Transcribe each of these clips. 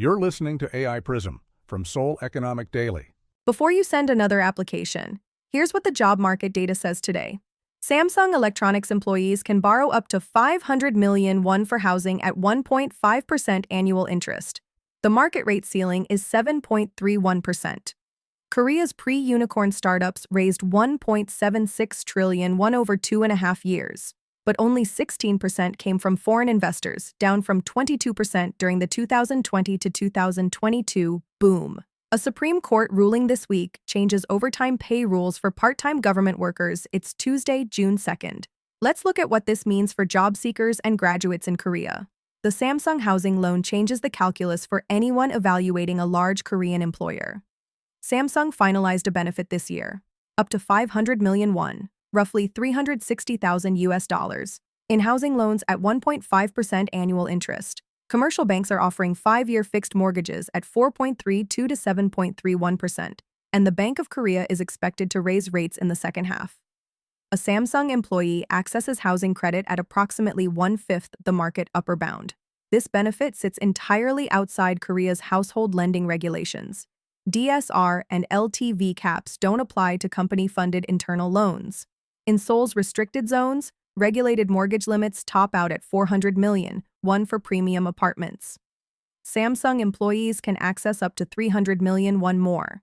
You're listening to AI Prism from Seoul Economic Daily. Before you send another application, here's what the job market data says today. Samsung Electronics employees can borrow up to 500 million won for housing at 1.5% annual interest. The market rate ceiling is 7.31%. Korea's pre-unicorn startups raised 1.76 trillion won over 2.5 years, but only 16% came from foreign investors, down from 22% during the 2020 to 2022 boom. A Supreme Court ruling this week changes overtime pay rules for part-time government workers. It's Tuesday, June 2nd. Let's look at what this means for job seekers and graduates in Korea. The Samsung housing loan changes the calculus for anyone evaluating a large Korean employer. Samsung finalized a benefit this year, up to 500 million won, roughly $360,000, in housing loans at 1.5% annual interest. Commercial banks are offering 5-year fixed mortgages at 4.32 to 7.31%, and the Bank of Korea is expected to raise rates in the second half. A Samsung employee accesses housing credit at approximately 1/5 the market upper bound. This benefit sits entirely outside Korea's household lending regulations. DSR and LTV caps don't apply to company-funded internal loans. In Seoul's restricted zones, regulated mortgage limits top out at 400 million, one for premium apartments. Samsung employees can access up to 300 million, one more.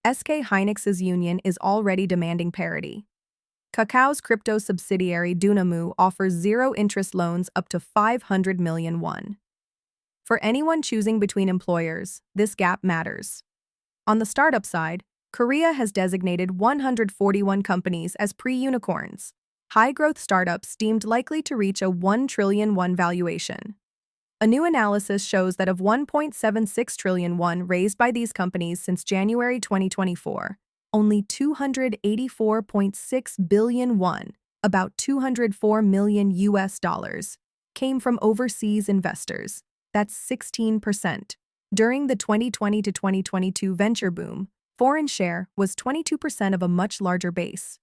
SK Hynix's union is already demanding parity. Kakao's crypto subsidiary Dunamu offers zero-interest loans up to 500 million won. For anyone choosing between employers, this gap matters. On the startup side, Korea has designated 141 companies as pre-unicorns, high-growth startups deemed likely to reach a 1 trillion won valuation. A new analysis shows that of 1.76 trillion won raised by these companies since January 2024, only 284.6 billion won, about $204 million, came from overseas investors. That's 16%. During the 2020 to 2022 venture boom, foreign share was 22% of a much larger base.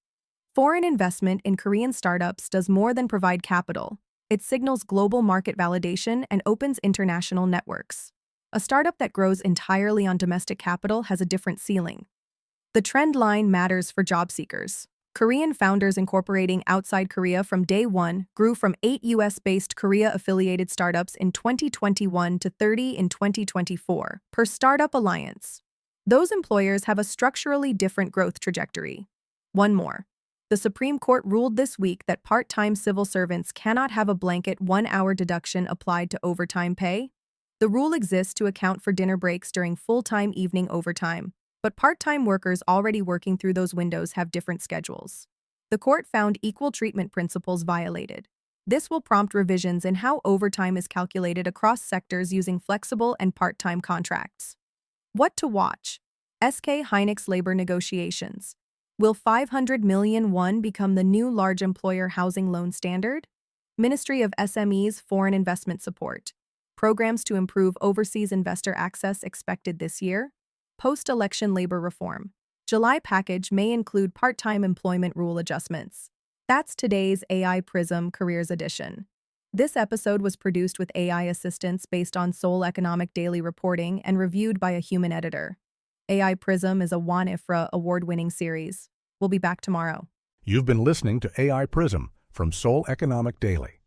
Foreign investment in Korean startups does more than provide capital. It signals global market validation and opens international networks. A startup that grows entirely on domestic capital has a different ceiling. The trend line matters for job seekers. Korean founders incorporating outside Korea from day one grew from 8 US-based Korea-affiliated startups in 2021 to 30 in 2024, per Startup Alliance. Those employers have a structurally different growth trajectory. One more. The Supreme Court ruled this week that part-time civil servants cannot have a blanket 1-hour deduction applied to overtime pay. The rule exists to account for dinner breaks during full-time evening overtime, but part-time workers already working through those windows have different schedules. The court found equal treatment principles violated. This will prompt revisions in how overtime is calculated across sectors using flexible and part-time contracts. What to watch? SK Hynix labor negotiations. Will 500 million won become the new large employer housing loan standard? Ministry of SMEs Foreign Investment Support. Programs to improve overseas investor access expected this year. Post-election labor reform. July package may include part-time employment rule adjustments. That's today's AI Prism Careers Edition. This episode was produced with AI assistance based on Seoul Economic Daily reporting and reviewed by a human editor. AI Prism is a WAN IFRA award-winning series. We'll be back tomorrow. You've been listening to AI Prism from Seoul Economic Daily.